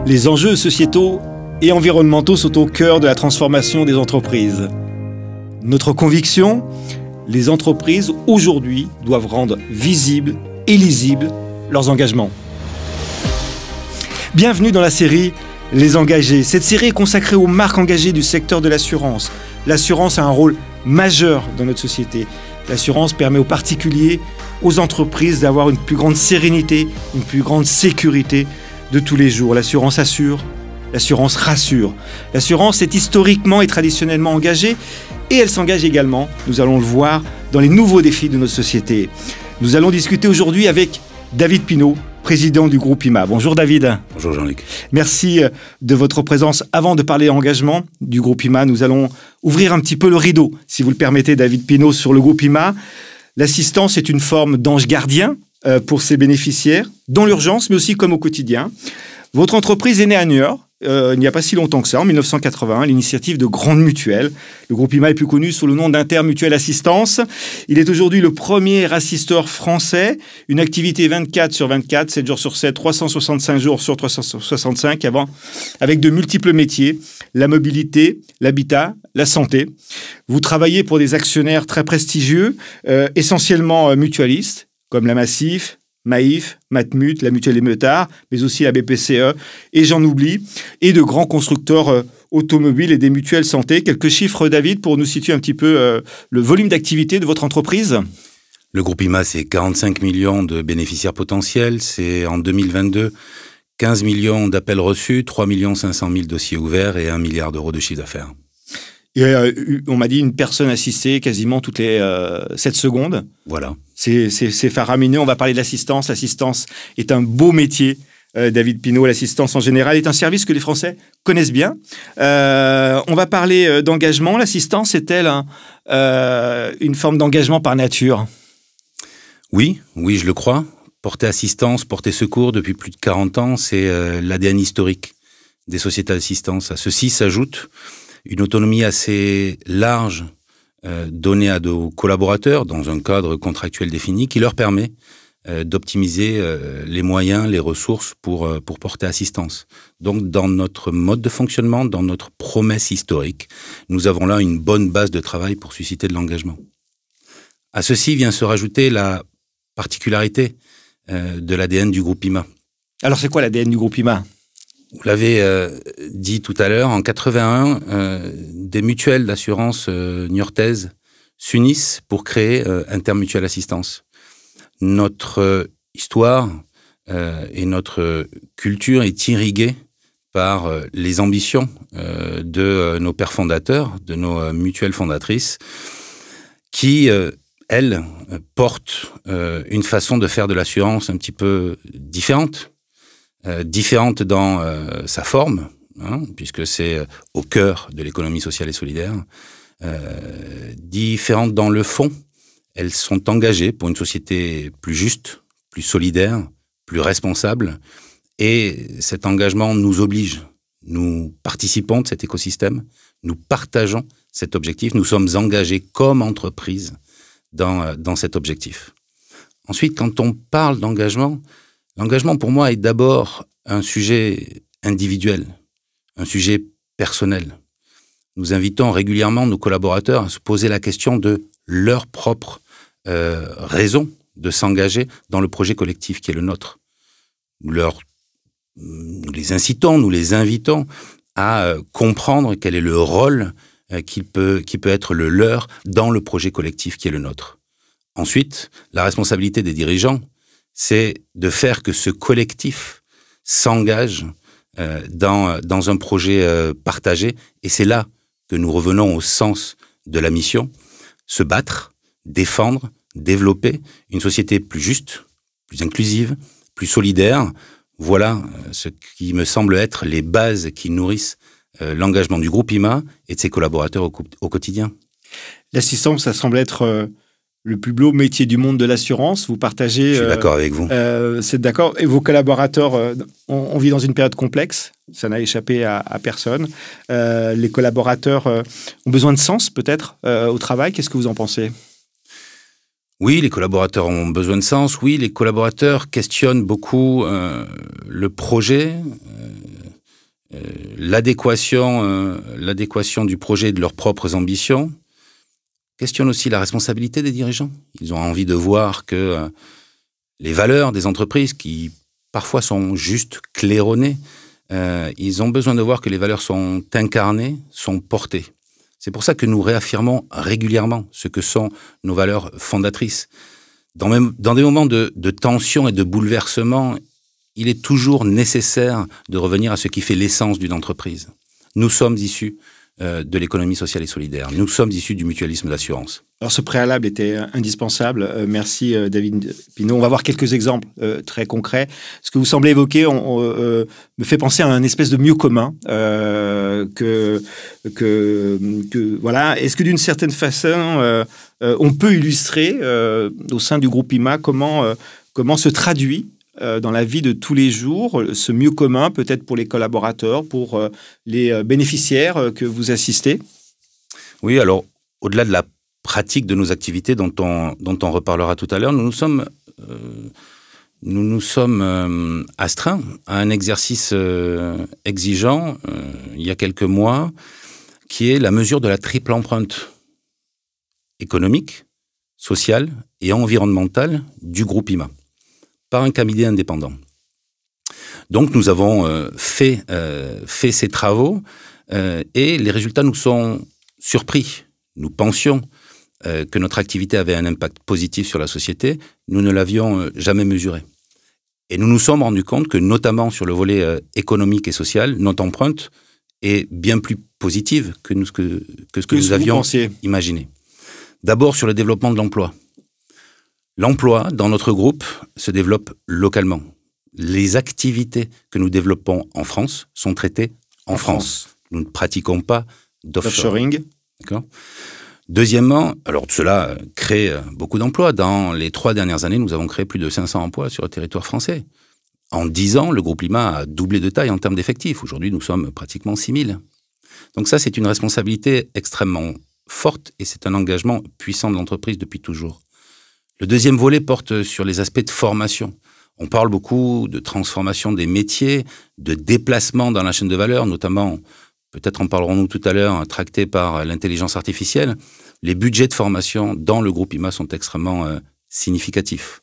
Les enjeux sociétaux et environnementaux sont au cœur de la transformation des entreprises. Notre conviction, les entreprises aujourd'hui doivent rendre visibles et lisibles leurs engagements. Bienvenue dans la série Les Engagés. Cette série est consacrée aux marques engagées du secteur de l'assurance. L'assurance a un rôle majeur dans notre société. L'assurance permet aux particuliers, aux entreprises d'avoir une plus grande sérénité, une plus grande sécurité de tous les jours. L'assurance assure, l'assurance rassure. L'assurance est historiquement et traditionnellement engagée et elle s'engage également, nous allons le voir, dans les nouveaux défis de notre société. Nous allons discuter aujourd'hui avec David Pinault, président du groupe IMA. Bonjour David. Bonjour Jean-Luc. Merci de votre présence. Avant de parler engagement du groupe IMA, nous allons ouvrir un petit peu le rideau, si vous le permettez, David Pinault, sur le groupe IMA. L'assistance est une forme d'ange gardien pour ses bénéficiaires, dans l'urgence, mais aussi comme au quotidien. Votre entreprise est née à Niort, il n'y a pas si longtemps que ça, en 1981, à l'initiative de Grande Mutuelle. Le groupe IMA est plus connu sous le nom d'Intermutuelle Assistance. Il est aujourd'hui le premier assisteur français, une activité 24 sur 24, 7 jours sur 7, 365 jours sur 365, avec de multiples métiers, la mobilité, l'habitat, la santé. Vous travaillez pour des actionnaires très prestigieux, essentiellement mutualistes, comme la Massif, Maïf, Matmut, la Mutuelle des Meutards, mais aussi la BPCE, et j'en oublie, et de grands constructeurs automobiles et des mutuelles santé. Quelques chiffres, David, pour nous situer un petit peu le volume d'activité de votre entreprise. Le groupe IMA, c'est 45 millions de bénéficiaires potentiels. C'est en 2022, 15 millions d'appels reçus, 3 500 000 dossiers ouverts et 1 milliard d'euros de chiffre d'affaires. Et on m'a dit une personne assistée quasiment toutes les 7 secondes. Voilà. C'est faramineux. On va parler de l'assistance. L'assistance est un beau métier, David Pinault. L'assistance en général est un service que les Français connaissent bien. On va parler d'engagement. L'assistance est-elle une forme d'engagement par nature ? Oui, je le crois. Porter assistance, porter secours depuis plus de 40 ans, c'est l'ADN historique des sociétés d'assistance. À ceci s'ajoute une autonomie assez large donnée à nos collaborateurs dans un cadre contractuel défini qui leur permet d'optimiser les moyens, les ressources pour porter assistance. Donc, dans notre mode de fonctionnement, dans notre promesse historique, nous avons là une bonne base de travail pour susciter de l'engagement. À ceci vient se rajouter la particularité de l'ADN du groupe IMA. Alors, c'est quoi l'ADN du groupe IMA ? Vous l'avez dit tout à l'heure, en 81, des mutuelles d'assurance niortaises s'unissent pour créer Intermutuelle Assistance. Notre histoire et notre culture est irriguée par les ambitions de nos pères fondateurs, de nos mutuelles fondatrices, qui, elles, portent une façon de faire de l'assurance un petit peu différente. Différente dans sa forme, puisque c'est au cœur de l'économie sociale et solidaire, différente dans le fond. Elles sont engagées pour une société plus juste, plus solidaire, plus responsable, et cet engagement nous oblige. Nous participons de cet écosystème, nous partageons cet objectif, nous sommes engagés comme entreprise dans cet objectif. Ensuite, quand on parle d'engagement, l'engagement, pour moi, est d'abord un sujet individuel, un sujet personnel. Nous invitons régulièrement nos collaborateurs à se poser la question de leur propre raison de s'engager dans le projet collectif qui est le nôtre. Nous les incitons, nous les invitons à comprendre quel est le rôle qui peut être le leur dans le projet collectif qui est le nôtre. Ensuite, la responsabilité des dirigeants, c'est de faire que ce collectif s'engage dans un projet partagé. Et c'est là que nous revenons au sens de la mission, se battre, défendre, développer une société plus juste, plus inclusive, plus solidaire. Voilà ce qui me semble être les bases qui nourrissent l'engagement du groupe IMA et de ses collaborateurs au quotidien. L'assistance, ça semble être le plus beau métier du monde de l'assurance. Vous partagez... Je suis d'accord avec vous. C'est d'accord. Et vos collaborateurs, on vit dans une période complexe. Ça n'a échappé à personne. Les collaborateurs ont besoin de sens, peut-être, au travail. Qu'est-ce que vous en pensez ? Oui, les collaborateurs ont besoin de sens. Oui, les collaborateurs questionnent beaucoup le projet, l'adéquation du projet et de leurs propres ambitions questionne aussi la responsabilité des dirigeants. Ils ont envie de voir que les valeurs des entreprises, qui parfois sont juste claironnées, ils ont besoin de voir que les valeurs sont incarnées, sont portées. C'est pour ça que nous réaffirmons régulièrement ce que sont nos valeurs fondatrices. Dans des moments de tension et de bouleversement, il est toujours nécessaire de revenir à ce qui fait l'essence d'une entreprise. Nous sommes issus de l'économie sociale et solidaire. Nous sommes issus du mutualisme d'assurance. Alors, ce préalable était indispensable. Merci, David Pinault. On va voir quelques exemples très concrets. Ce que vous semblez évoquer me fait penser à un espèce de mieux commun. Voilà. Est-ce que d'une certaine façon, on peut illustrer au sein du groupe IMA comment se traduit dans la vie de tous les jours, ce mieux commun, peut-être pour les collaborateurs, pour les bénéficiaires que vous assistez? Oui, alors, au-delà de la pratique de nos activités dont on reparlera tout à l'heure, nous nous sommes astreints à un exercice exigeant, il y a quelques mois, qui est la mesure de la triple empreinte économique, sociale et environnementale du groupe IMA, par un cabinet indépendant. Donc nous avons fait ces travaux et les résultats nous sont surpris. Nous pensions que notre activité avait un impact positif sur la société, nous ne l'avions jamais mesuré. Et nous nous sommes rendus compte que, notamment sur le volet économique et social, notre empreinte est bien plus positive que ce que nous avions imaginé. D'abord sur le développement de l'emploi. L'emploi, dans notre groupe, se développe localement. Les activités que nous développons en France sont traitées en France. Nous ne pratiquons pas d'offshoring. D'accord. Deuxièmement, alors cela crée beaucoup d'emplois. Dans les 3 dernières années, nous avons créé plus de 500 emplois sur le territoire français. En 10 ans, le groupe IMA a doublé de taille en termes d'effectifs. Aujourd'hui, nous sommes pratiquement 6000. Donc ça, c'est une responsabilité extrêmement forte et c'est un engagement puissant de l'entreprise depuis toujours. Le deuxième volet porte sur les aspects de formation. On parle beaucoup de transformation des métiers, de déplacement dans la chaîne de valeur, notamment, peut-être en parlerons-nous tout à l'heure, tracté par l'intelligence artificielle. Les budgets de formation dans le groupe IMA sont extrêmement significatifs.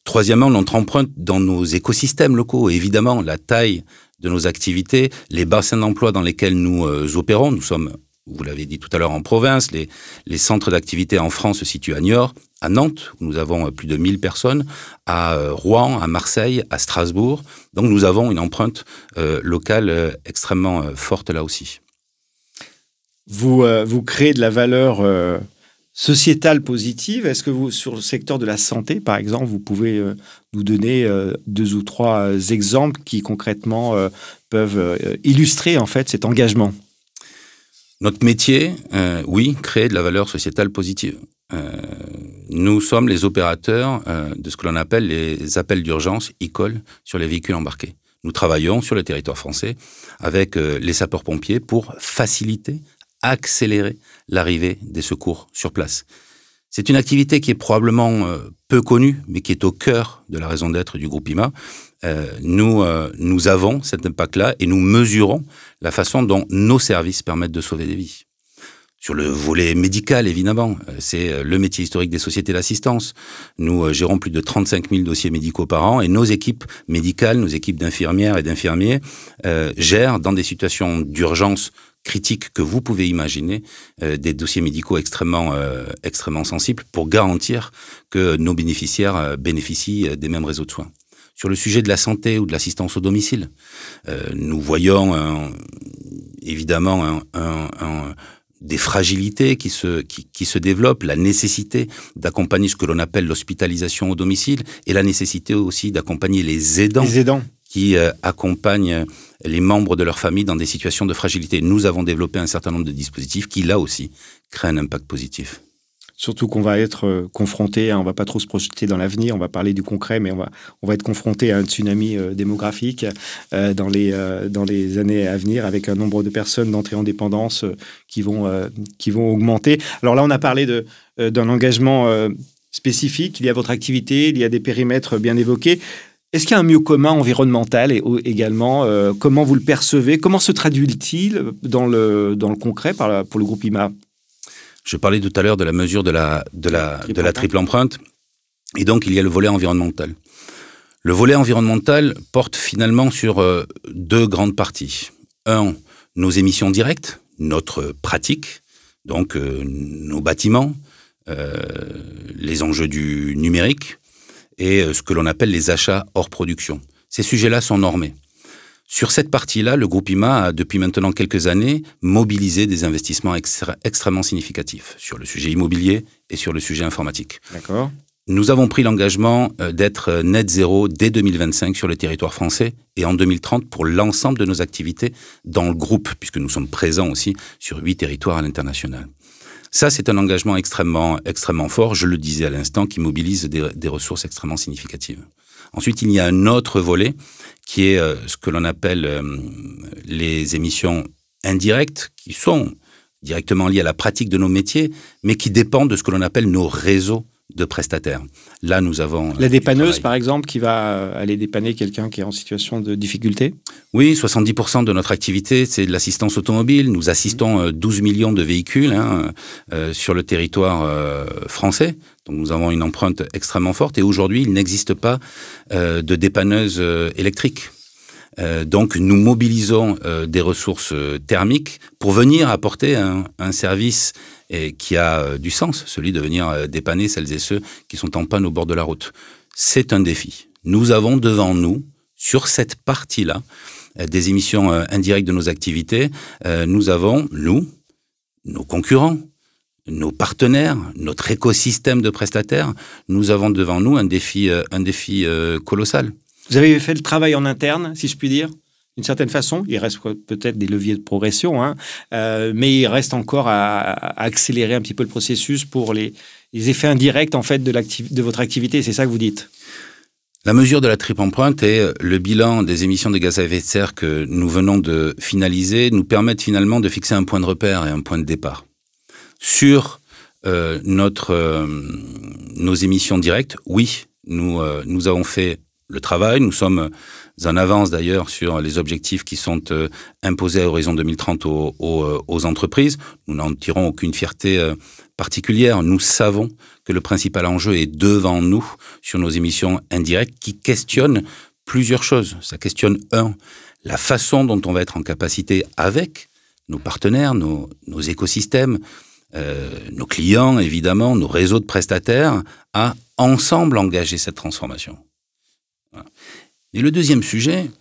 Troisièmement, notre empreinte dans nos écosystèmes locaux. Évidemment, la taille de nos activités, les bassins d'emploi dans lesquels nous opérons. Nous sommes, vous l'avez dit tout à l'heure, en province. Les centres d'activité en France se situent à Niort, à Nantes, où nous avons plus de 1000 personnes, à Rouen, à Marseille, à Strasbourg. Donc nous avons une empreinte locale extrêmement forte là aussi. Vous créez de la valeur sociétale positive. Est-ce que vous, sur le secteur de la santé, par exemple, vous pouvez nous donner 2 ou 3 exemples qui concrètement peuvent illustrer en fait cet engagement? Notre métier, oui, créer de la valeur sociétale positive. Nous sommes les opérateurs de ce que l'on appelle les appels d'urgence, e-call, sur les véhicules embarqués. Nous travaillons sur le territoire français avec les sapeurs-pompiers pour faciliter, accélérer l'arrivée des secours sur place. C'est une activité qui est probablement peu connue, mais qui est au cœur de la raison d'être du groupe IMA. Nous avons cet impact-là et nous mesurons la façon dont nos services permettent de sauver des vies. Sur le volet médical, évidemment, c'est le métier historique des sociétés d'assistance. Nous gérons plus de 35 000 dossiers médicaux par an et nos équipes médicales, nos équipes d'infirmières et d'infirmiers gèrent dans des situations d'urgence critiques que vous pouvez imaginer, des dossiers médicaux extrêmement sensibles pour garantir que nos bénéficiaires bénéficient des mêmes réseaux de soins. Sur le sujet de la santé ou de l'assistance au domicile, nous voyons évidemment des fragilités qui se développent, la nécessité d'accompagner ce que l'on appelle l'hospitalisation au domicile et la nécessité aussi d'accompagner les aidants qui accompagnent les membres de leur famille dans des situations de fragilité. Nous avons développé un certain nombre de dispositifs qui, là aussi, créent un impact positif. Surtout qu'on va être confronté, on ne va pas trop se projeter dans l'avenir, on va parler du concret, mais on va être confronté à un tsunami démographique dans les années à venir, avec un nombre de personnes d'entrée en dépendance qui vont augmenter. Alors là, on a parlé d'un engagement spécifique, il y a votre activité, il y a des périmètres bien évoqués. Est-ce qu'il y a un mieux commun environnemental et également comment vous le percevez? Comment se traduit-il dans le concret pour le groupe IMA? Je parlais tout à l'heure de la mesure de la triple empreinte. Et donc, il y a le volet environnemental. Le volet environnemental porte finalement sur deux grandes parties. Un, nos émissions directes, notre pratique, donc nos bâtiments, les enjeux du numérique et ce que l'on appelle les achats hors production. Ces sujets-là sont normés. Sur cette partie-là, le groupe IMA a, depuis maintenant quelques années, mobilisé des investissements extrêmement significatifs sur le sujet immobilier et sur le sujet informatique. D'accord. Nous avons pris l'engagement d'être net zéro dès 2025 sur le territoire français et en 2030 pour l'ensemble de nos activités dans le groupe, puisque nous sommes présents aussi sur 8 territoires à l'international. Ça, c'est un engagement extrêmement fort, je le disais à l'instant, qui mobilise des ressources extrêmement significatives. Ensuite, il y a un autre volet qui est ce que l'on appelle les émissions indirectes, qui sont directement liées à la pratique de nos métiers, mais qui dépendent de ce que l'on appelle nos réseaux de prestataires. Là, nous avons... La dépanneuse, par exemple, qui va aller dépanner quelqu'un qui est en situation de difficulté? Oui, 70% de notre activité, c'est de l'assistance automobile. Nous assistons 12 millions de véhicules sur le territoire français. Donc, nous avons une empreinte extrêmement forte. Et aujourd'hui, il n'existe pas de dépanneuse électrique. Donc, nous mobilisons des ressources thermiques pour venir apporter un service qui a du sens, celui de venir dépanner celles et ceux qui sont en panne au bord de la route. C'est un défi. Nous avons devant nous, sur cette partie-là, des émissions indirectes de nos activités, nous avons, nos concurrents, nos partenaires, notre écosystème de prestataires, nous avons devant nous un défi colossal. Vous avez fait le travail en interne, si je puis dire, d'une certaine façon. Il reste peut-être des leviers de progression, mais il reste encore à accélérer un petit peu le processus pour les effets indirects en fait, de votre activité. C'est ça que vous dites? La mesure de la triple empreinte et le bilan des émissions de gaz à effet de serre que nous venons de finaliser nous permettent finalement de fixer un point de repère et un point de départ. Sur nos émissions directes, oui, nous avons fait le travail. Nous sommes en avance d'ailleurs sur les objectifs qui sont imposés à horizon 2030 aux entreprises. Nous n'en tirons aucune fierté particulière. Nous savons que le principal enjeu est devant nous sur nos émissions indirectes qui questionnent plusieurs choses. Ça questionne, la façon dont on va être en capacité avec nos partenaires, nos écosystèmes, nos clients évidemment, nos réseaux de prestataires, à ensemble engager cette transformation. Et le deuxième sujet,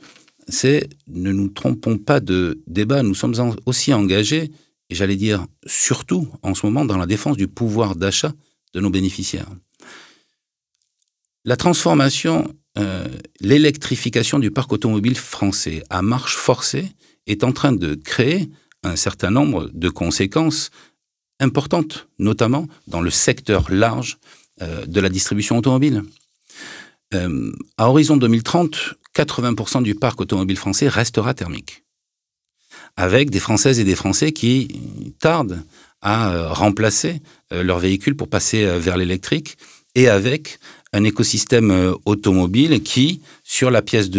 c'est, ne nous trompons pas de débat, nous sommes aussi engagés, et j'allais dire surtout en ce moment, dans la défense du pouvoir d'achat de nos bénéficiaires. La transformation, l'électrification du parc automobile français à marche forcée est en train de créer un certain nombre de conséquences importantes, notamment dans le secteur large de la distribution automobile. À horizon 2030, 80% du parc automobile français restera thermique. Avec des Françaises et des Français qui tardent à remplacer leurs véhicules pour passer vers l'électrique et avec un écosystème automobile qui, sur la pièce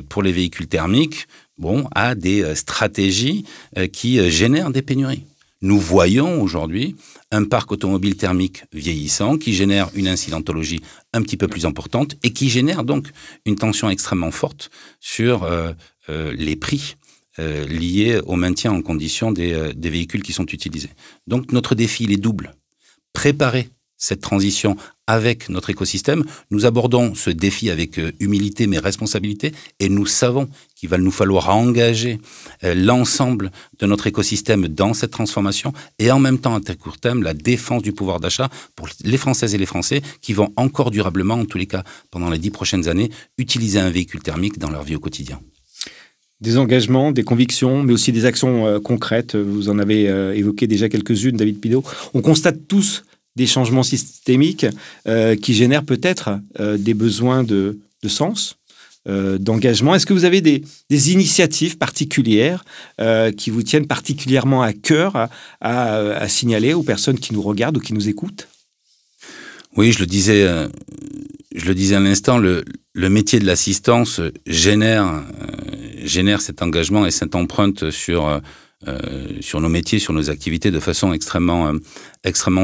pour les véhicules thermiques, a des stratégies qui génèrent des pénuries. Nous voyons aujourd'hui un parc automobile thermique vieillissant qui génère une incidentologie un petit peu plus importante et qui génère donc une tension extrêmement forte sur les prix liés au maintien en condition des véhicules qui sont utilisés. Donc notre défi, il est double. Préparer cette transition avec notre écosystème. Nous abordons ce défi avec humilité mais responsabilité et nous savons qu'il va nous falloir engager l'ensemble de notre écosystème dans cette transformation et en même temps, à très court terme, la défense du pouvoir d'achat pour les Françaises et les Français qui vont encore durablement, en tous les cas pendant les 10 prochaines années, utiliser un véhicule thermique dans leur vie au quotidien. Des engagements, des convictions, mais aussi des actions concrètes. Vous en avez évoqué déjà quelques-unes, David Pinault. On constate tous des changements systémiques qui génèrent peut-être des besoins de sens, d'engagement. Est-ce que vous avez des initiatives particulières qui vous tiennent particulièrement à cœur à signaler aux personnes qui nous regardent ou qui nous écoutent? Oui, je le disais je le disais à l'instant, le métier de l'assistance génère cet engagement et cette empreinte sur nos métiers, sur nos activités de façon extrêmement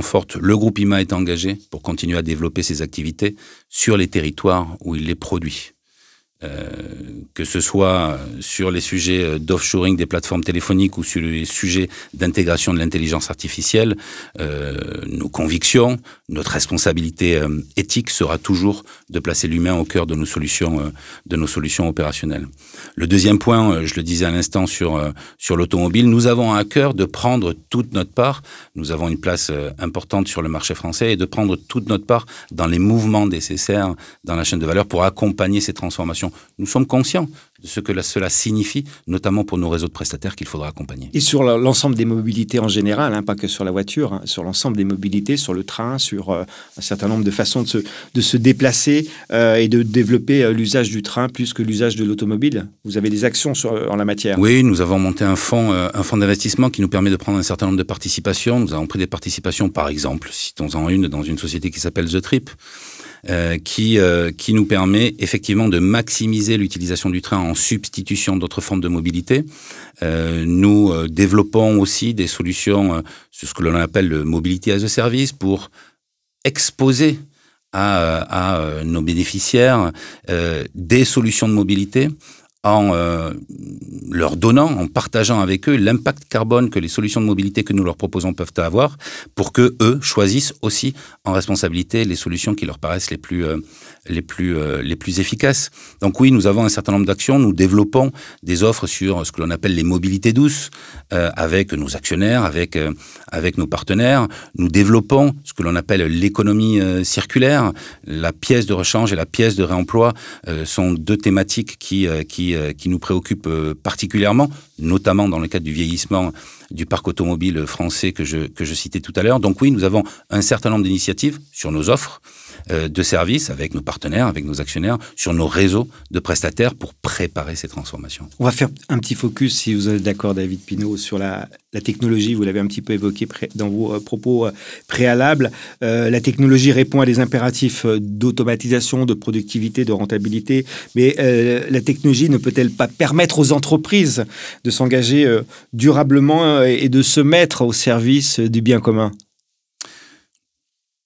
forte. Le groupe IMA est engagé pour continuer à développer ses activités sur les territoires où il les produit. Que ce soit sur les sujets d'offshoring des plateformes téléphoniques ou sur les sujets d'intégration de l'intelligence artificielle, nos convictions, notre responsabilité éthique sera toujours de placer l'humain au cœur de nos solutions opérationnelles. Le deuxième point, je le disais à l'instant sur l'automobile, nous avons à cœur de prendre toute notre part. Nous avons une place importante sur le marché français et de prendre toute notre part dans les mouvements nécessaires dans la chaîne de valeur pour accompagner ces transformations. Nous sommes conscients de ce que cela signifie, notamment pour nos réseaux de prestataires qu'il faudra accompagner. Et sur l'ensemble des mobilités en général, pas que sur la voiture, sur l'ensemble des mobilités, sur le train, sur un certain nombre de façons de se déplacer et de développer l'usage du train plus que l'usage de l'automobile. Vous avez des actions en la matière? Oui, nous avons monté un fonds d'investissement qui nous permet de prendre un certain nombre de participations. Nous avons pris des participations, par exemple, citons-en une, dans une société qui s'appelle The Trip, qui nous permet effectivement de maximiser l'utilisation du train en substitution d'autres formes de mobilité. Nous développons aussi des solutions sur ce que l'on appelle le mobility as a service pour exposer à nos bénéficiaires des solutions de mobilité en leur donnant, en partageant avec eux l'impact carbone que les solutions de mobilité que nous leur proposons peuvent avoir pour que eux choisissent aussi en responsabilité les solutions qui leur paraissent les plus efficaces. Donc oui, nous avons un certain nombre d'actions. Nous développons des offres sur ce que l'on appelle les mobilités douces avec nos actionnaires, avec nos partenaires. Nous développons ce que l'on appelle l'économie circulaire. La pièce de rechange et la pièce de réemploi sont deux thématiques qui nous préoccupent particulièrement, notamment dans le cadre du vieillissement du parc automobile français que je citais tout à l'heure. Donc oui, nous avons un certain nombre d'initiatives sur nos offres de services avec nos partenaires, avec nos actionnaires, sur nos réseaux de prestataires pour préparer ces transformations. On va faire un petit focus, si vous êtes d'accord, David Pinault, sur la technologie. Vous l'avez un petit peu évoqué dans vos propos préalables. La technologie répond à des impératifs d'automatisation, de productivité, de rentabilité, mais la technologie ne peut-elle pas permettre aux entreprises de s'engager durablement et de se mettre au service du bien commun?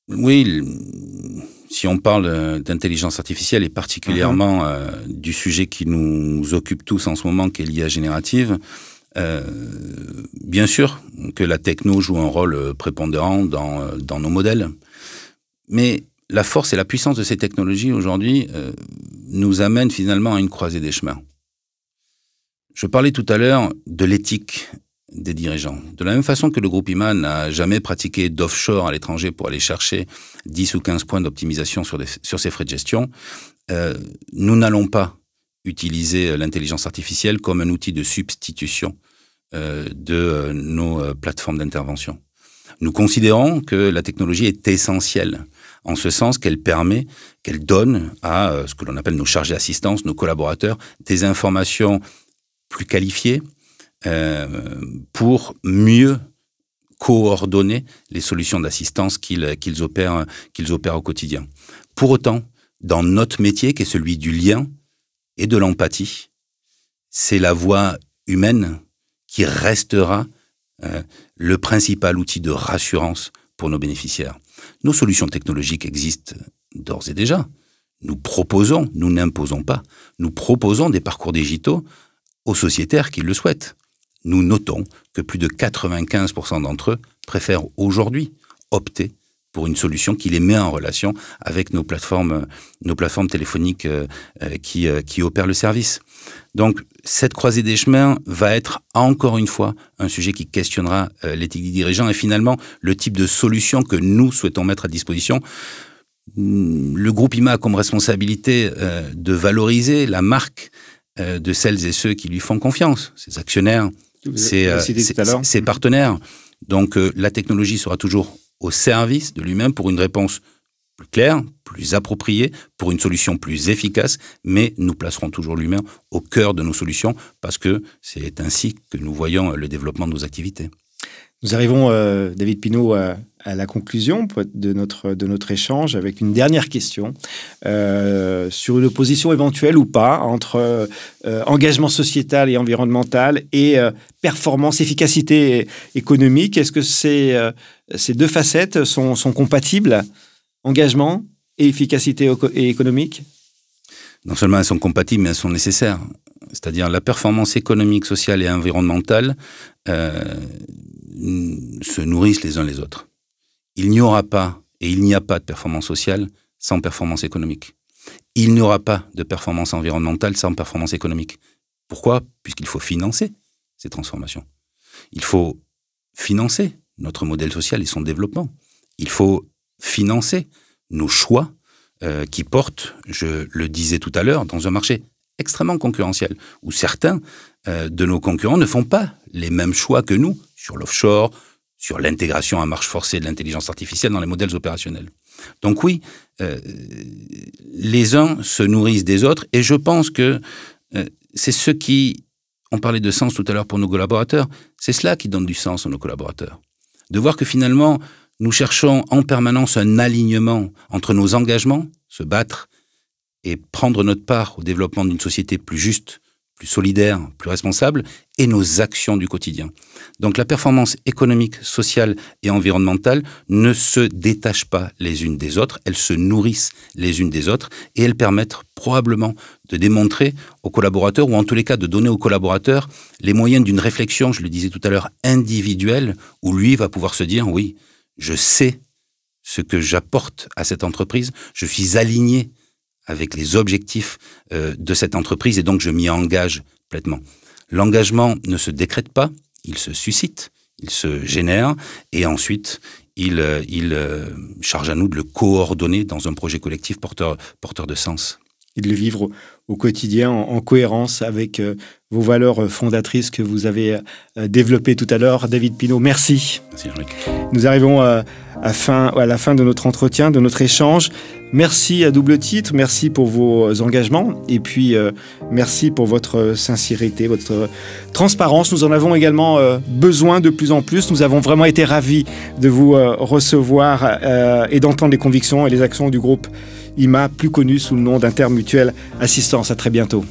Oui, si on parle d'intelligence artificielle et particulièrement du sujet qui nous occupe tous en ce moment, qui est l'IA générative, bien sûr que la techno joue un rôle prépondérant dans nos modèles. Mais la force et la puissance de ces technologies aujourd'hui nous amènent finalement à une croisée des chemins. Je parlais tout à l'heure de l'éthique des dirigeants. De la même façon que le groupe IMA n'a jamais pratiqué d'offshore à l'étranger pour aller chercher 10 ou 15 points d'optimisation sur ses frais de gestion, nous n'allons pas utiliser l'intelligence artificielle comme un outil de substitution de nos plateformes d'intervention. Nous considérons que la technologie est essentielle, en ce sens qu'elle donne à ce que l'on appelle nos chargés d'assistance, nos collaborateurs, des informations plus qualifiées, pour mieux coordonner les solutions d'assistance qu'ils opèrent au quotidien. Pour autant, dans notre métier, qui est celui du lien et de l'empathie, c'est la voix humaine qui restera le principal outil de rassurance pour nos bénéficiaires. Nos solutions technologiques existent d'ores et déjà. Nous proposons, nous n'imposons pas, nous proposons des parcours digitaux aux sociétaires qui le souhaitent. Nous notons que plus de 95% d'entre eux préfèrent aujourd'hui opter pour une solution qui les met en relation avec nos plateformes téléphoniques qui opèrent le service. Donc, cette croisée des chemins va être encore une fois un sujet qui questionnera l'éthique des dirigeants et finalement le type de solution que nous souhaitons mettre à disposition. Le groupe IMA a comme responsabilité de valoriser la marque de celles et ceux qui lui font confiance, ses actionnaires, ses partenaires. Donc la technologie sera toujours au service de lui-même pour une réponse plus claire, plus appropriée, pour une solution plus efficace, mais nous placerons toujours l'humain au cœur de nos solutions parce que c'est ainsi que nous voyons le développement de nos activités. Nous arrivons, David Pinault, à la conclusion de notre échange avec une dernière question sur une opposition éventuelle ou pas entre engagement sociétal et environnemental et performance, efficacité économique. Est-ce que ces deux facettes sont compatibles, engagement et efficacité économique? Non seulement elles sont compatibles, mais elles sont nécessaires. C'est-à-dire la performance économique, sociale et environnementale se nourrissent les uns les autres. Il n'y aura pas, et il n'y a pas de performance sociale sans performance économique. Il n'y aura pas de performance environnementale sans performance économique. Pourquoi? Puisqu'il faut financer ces transformations. Il faut financer notre modèle social et son développement. Il faut financer nos choix qui portent, je le disais tout à l'heure, dans un marché extrêmement concurrentiel, où certains de nos concurrents ne font pas les mêmes choix que nous sur l'offshore, sur l'intégration à marche forcée de l'intelligence artificielle dans les modèles opérationnels. Donc oui, les uns se nourrissent des autres, et je pense que c'est ce qui, on parlait de sens tout à l'heure pour nos collaborateurs, c'est cela qui donne du sens à nos collaborateurs. De voir que finalement, nous cherchons en permanence un alignement entre nos engagements, se battre et prendre notre part au développement d'une société plus juste, plus solidaire, plus responsable, et nos actions du quotidien. Donc la performance économique, sociale et environnementale ne se détachent pas les unes des autres, elles se nourrissent les unes des autres, et elles permettent probablement de démontrer aux collaborateurs, ou en tous les cas de donner aux collaborateurs les moyens d'une réflexion, je le disais tout à l'heure, individuelle, où lui va pouvoir se dire, oui, je sais ce que j'apporte à cette entreprise, je suis aligné avec les objectifs de cette entreprise, et donc je m'y engage pleinement. L'engagement ne se décrète pas, il se suscite, il se génère, et ensuite il charge à nous de le coordonner dans un projet collectif porteur de sens. Et de le vivre au quotidien en cohérence avec vos valeurs fondatrices que vous avez développées tout à l'heure. David Pinault, merci. Merci Jean-Luc. Nous arrivons à la fin de notre entretien, de notre échange. Merci à double titre, merci pour vos engagements et puis merci pour votre sincérité, votre transparence. Nous en avons également besoin de plus en plus. Nous avons vraiment été ravis de vous recevoir et d'entendre les convictions et les actions du groupe IMA, plus connu sous le nom d'Intermutuel Assistance. À très bientôt.